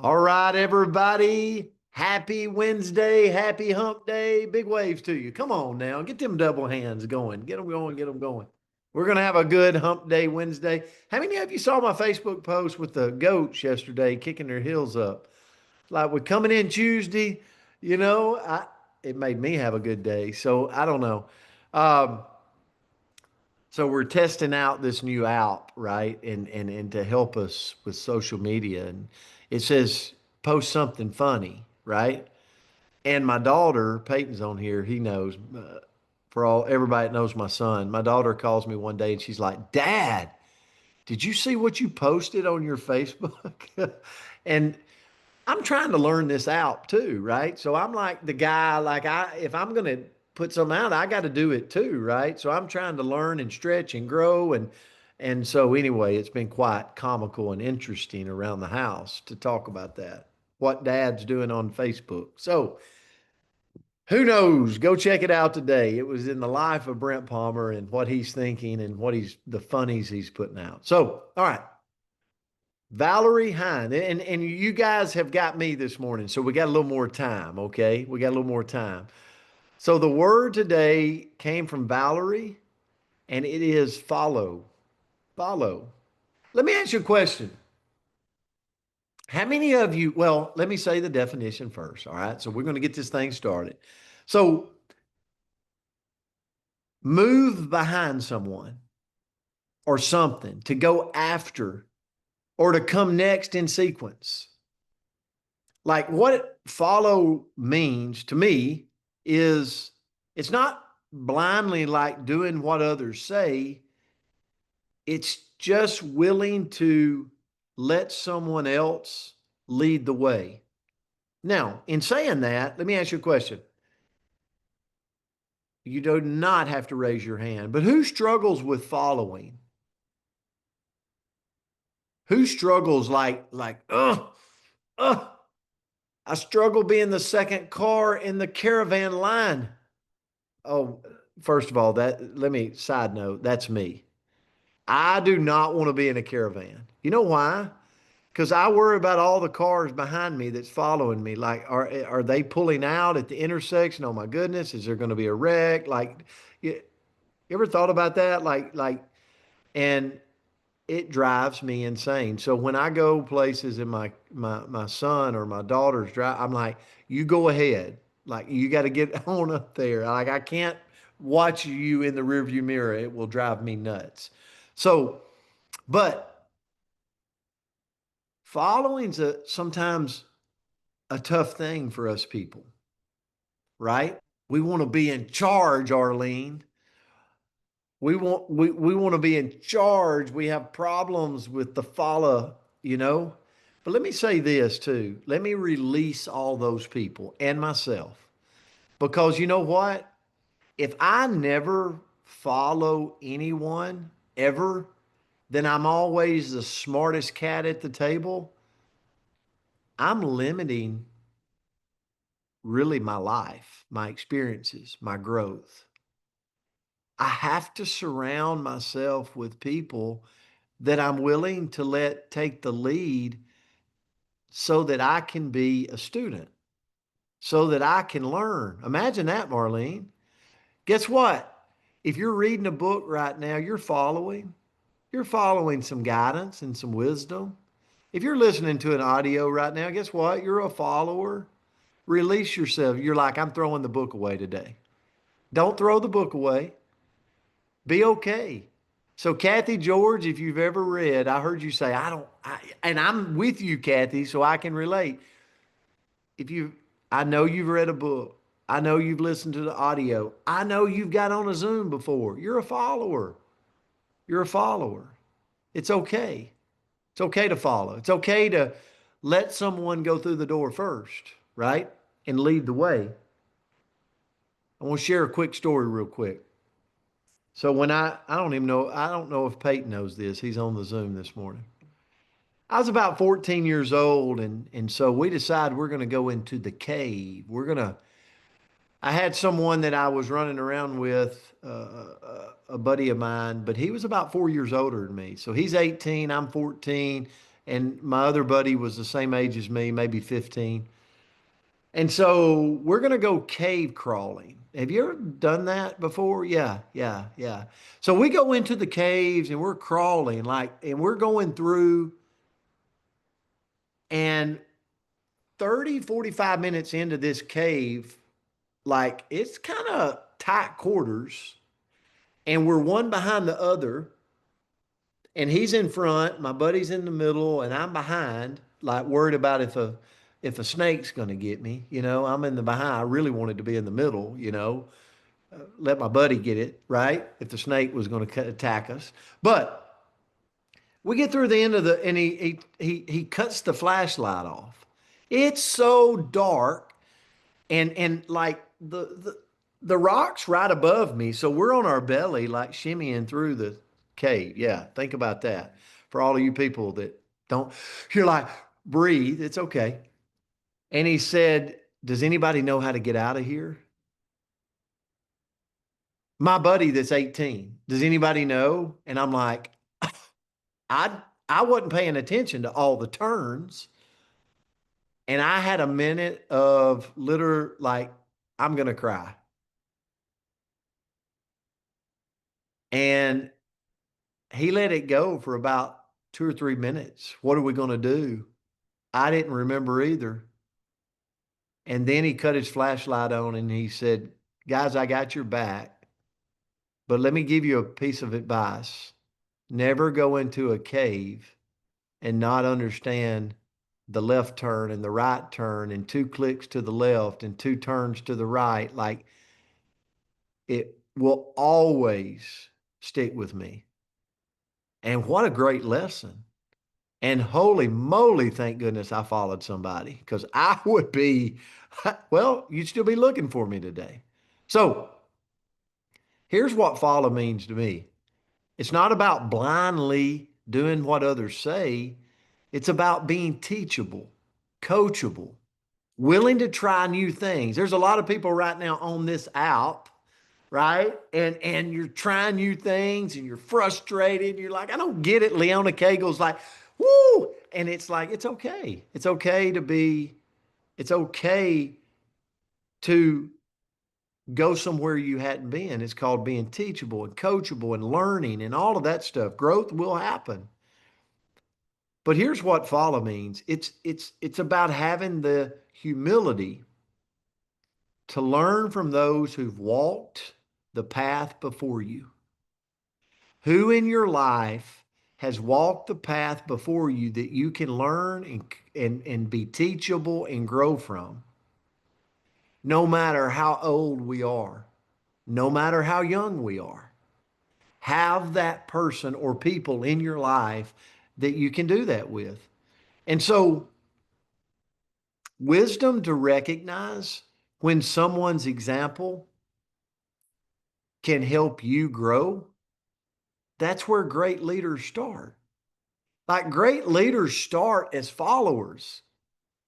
All right, everybody. Happy Wednesday. Happy hump day. Big waves to you. Come on now. Get them double hands going. Get them going. Get them going. We're going to have a good hump day Wednesday. How many of you saw my Facebook post with the goats yesterday kicking their heels up? Like we're coming in Tuesday, it made me have a good day. So I don't know. Um, so we're testing out this new app, right? And to help us with social media. And it says post something funny, right? And my daughter, Peyton's on here, he knows, for all everybody that knows my son, my daughter calls me one day and she's like, Dad, did you see what you posted on your Facebook? And I'm trying to learn this out too, right? So I'm like the guy, like if I'm gonna put something out, I got to do it too, right? So I'm trying to learn and stretch and grow and so anyway, it's been quite comical and interesting around the house to talk about that. What dad's doing on Facebook. So who knows? Go check it out today. It was in the life of Brent Palmer and what he's thinking and what the funnies he's putting out. So, all right. Valerie Hine, and you guys have got me this morning, so we got a little more time, okay? We got a little more time. So the word today came from Valerie, and it is follow. Follow. Let me ask you a question. How many of you, well, let me say the definition first, all right? So we're going to get this thing started. So move behind someone or something, to go after or to come next in sequence. Like what follow means to me is it's not blindly like doing what others say. It's just willing to let someone else lead the way. Now, in saying that, let me ask you a question. You do not have to raise your hand, but who struggles with following? Who struggles uh, I struggle being the second car in the caravan line. Oh, first of all, that let me side note, that's me. I do not want to be in a caravan. You know why? Because I worry about all the cars behind me that's following me. Like, are they pulling out at the intersection? Oh my goodness, is there going to be a wreck? Like, you ever thought about that? And it drives me insane. So when I go places and my son or my daughter's drive, I'm like, you go ahead. Like you got to get on up there. Like I can't watch you in the rearview mirror. It will drive me nuts. So, but following's sometimes a tough thing for us people, right? We want to be in charge, Arlene. We want to be in charge. We have problems with the follow, you know. But let me say this too. Let me release all those people and myself. Because you know what? If I never follow anyone ever, then I'm always the smartest cat at the table. I'm limiting really my life, my experiences, my growth. I have to surround myself with people that I'm willing to let take the lead so that I can be a student, so that I can learn. Imagine that, Marlene. Guess what? If you're reading a book right now, you're following some guidance and some wisdom. If you're listening to an audio right now, guess what? You're a follower. Release yourself. You're like, I'm throwing the book away today. Don't throw the book away. Be okay. So, Kathy George, if you've ever read, I heard you say, and I'm with you, Kathy, so I can relate. If you, I know you've read a book. I know you've listened to the audio. I know you've got on a Zoom before. You're a follower. You're a follower. It's okay. It's okay to follow. It's okay to let someone go through the door first, right? And lead the way. I want to share a quick story real quick. So when I don't even know, I don't know if Peyton knows this. He's on the Zoom this morning. I was about 14 years old, and so we decided we're going to go into the cave. I had someone that I was running around with, a buddy of mine, but he was about 4 years older than me. So he's 18, I'm 14. And my other buddy was the same age as me, maybe 15. And so we're going to go cave crawling. Have you ever done that before? Yeah, yeah, yeah. So we go into the caves and we're crawling and we're going through, and 30, 45 minutes into this cave, like it's kind of tight quarters and we're one behind the other, and he's in front, my buddy's in the middle, and I'm behind, like worried about if a snake's going to get me. I'm in the behind. I really wanted to be in the middle, let my buddy get it, right? If the snake was going to attack us. But we get through the end of and he cuts the flashlight off. It's so dark, and like the rocks right above me. So we're on our belly, like shimmying through the cave. Yeah, think about that. For all of you people that don't, you're like, breathe, it's okay. And he said, does anybody know how to get out of here? My buddy that's 18, does anybody know? And I'm like, I wasn't paying attention to all the turns. And I had a minute of literal, like, I'm going to cry. And he let it go for about 2 or 3 minutes. What are we going to do? I didn't remember either. And then he cut his flashlight on and he said, guys, I got your back, but let me give you a piece of advice. Never go into a cave and not understand the left turn and the right turn and 2 clicks to the left and 2 turns to the right. Like, it will always stick with me. And what a great lesson. And holy moly, thank goodness I followed somebody, because I would be, well, you'd still be looking for me today. So here's what follow means to me. It's not about blindly doing what others say. It's about being teachable, coachable, willing to try new things. There's a lot of people right now on this app, right? And you're trying new things and you're frustrated. You're like, I don't get it. Leona Kegel's like, woo. And it's like, it's okay. It's okay to go somewhere you hadn't been. It's called being teachable and coachable and learning and all of that stuff. Growth will happen. But here's what follow means. It's about having the humility to learn from those who've walked the path before you. Who in your life has walked the path before you that you can learn and be teachable and grow from? No matter how old we are, no matter how young we are, have that person or people in your life that you can do that with. And so, wisdom to recognize when someone's example can help you grow, that's where great leaders start. Like, great leaders start as followers.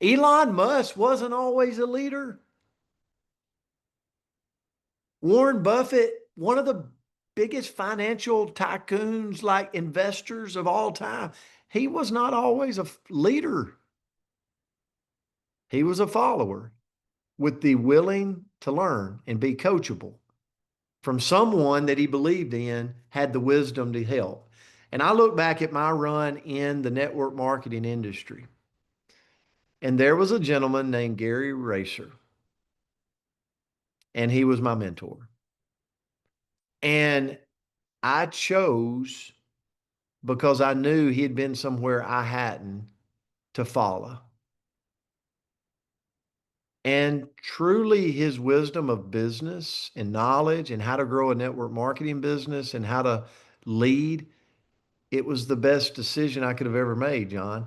Elon Musk wasn't always a leader. Warren Buffett, one of the biggest financial tycoons, like investors of all time, he was not always a leader. He was a follower with the willing to learn and be coachable from someone that he believed in, had the wisdom to help. And I look back at my run in the network marketing industry, and there was a gentleman named Gary Racer, and he was my mentor. And I chose, because I knew he had been somewhere I hadn't, to follow. And truly, his wisdom of business and knowledge and how to grow a network marketing business and how to lead, it was the best decision I could have ever made, John.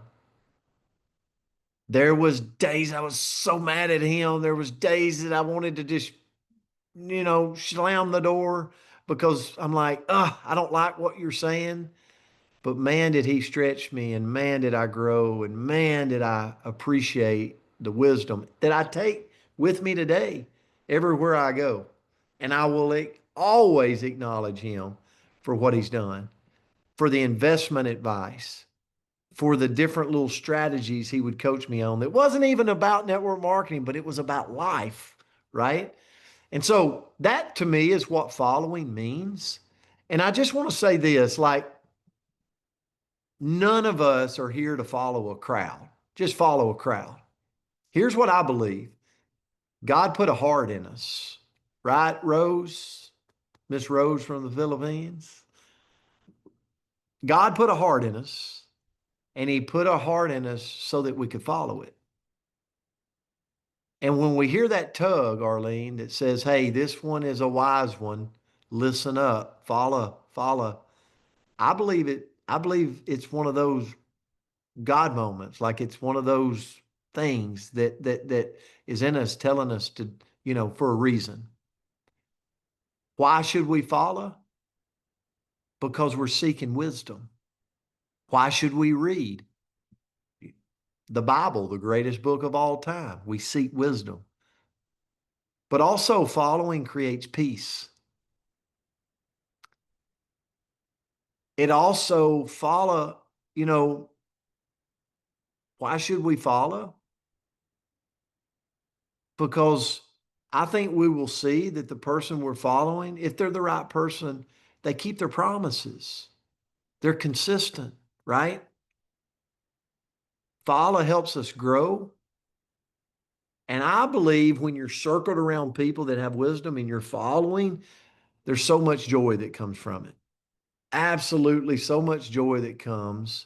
There was days I was so mad at him. There was days that I wanted to just, slam the door, because I'm like, I don't like what you're saying. But man, did he stretch me, and man, did I grow, and man, did I appreciate the wisdom that I take with me today everywhere I go. And I will always acknowledge him for what he's done, for the investment advice, for the different little strategies he would coach me on that wasn't even about network marketing, but it was about life, right? And so that to me is what following means. And I just want to say this, like, none of us are here to follow a crowd. Just follow a crowd. Here's what I believe. God put a heart in us, right, Rose? Miss Rose from the Philippines. God put a heart in us, and he put a heart in us so that we could follow it. And when we hear that tug, Arlene, that says, hey, this one is a wise one, listen up, follow, follow. I believe it's one of those God moments, like it's one of those things that is in us telling us to, for a reason. Why should we follow? Because we're seeking wisdom. Why should we read? The Bible, the greatest book of all time. We seek wisdom. But also following creates peace. It also why should we follow? Because I think we will see that the person we're following, if they're the right person, they keep their promises. They're consistent, right? Follow helps us grow. And I believe when you're circled around people that have wisdom and you're following, there's so much joy that comes from it. Absolutely so much joy that comes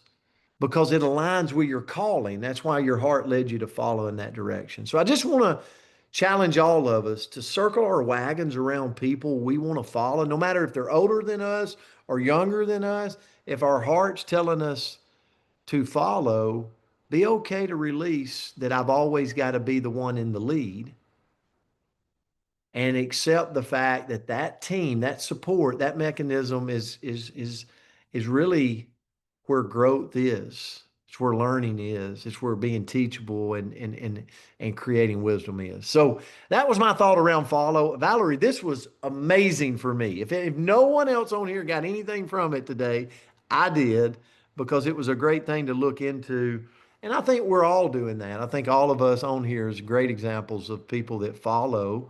because it aligns with your calling. That's why your heart led you to follow in that direction. So I just want to challenge all of us to circle our wagons around people we want to follow, no matter if they're older than us or younger than us. If our heart's telling us to follow, be okay to release that I've always got to be the one in the lead and accept the fact that that team, that support, that mechanism is really where growth is. It's where learning is. It's where being teachable and creating wisdom is. So that was my thought around follow. Valerie, this was amazing for me. If no one else on here got anything from it today, I did because it was a great thing to look into. And I think we're all doing that. I think all of us on here is great examples of people that follow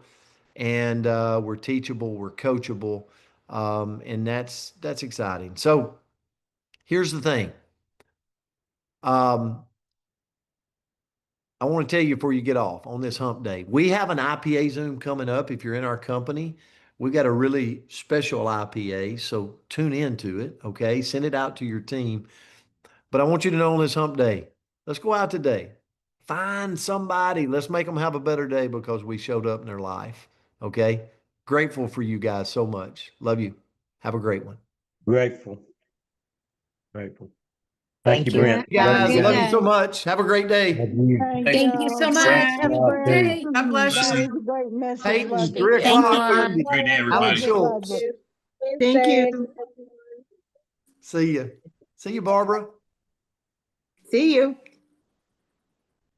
and we're teachable, we're coachable, and that's exciting. So here's the thing. I want to tell you before you get off on this hump day, we have an IPA Zoom coming up. If you're in our company, we got a really special IPA, so tune into it. Okay, send it out to your team. But I want you to know on this hump day, let's go out today. Find somebody. Let's make them have a better day because we showed up in their life. Okay. Grateful for you guys so much. Love you. Have a great one. Grateful. Thank you, you. Brent. Guys, Good love you day. so much. Have a great day. Thank you so much. Have a God great, God bless that you. was a great message. Peyton, Love it. 3 Thank o'clock. you. Monday. Great day, Alan everybody. Schultz. Thank you. See you. See you, Barbara. See you.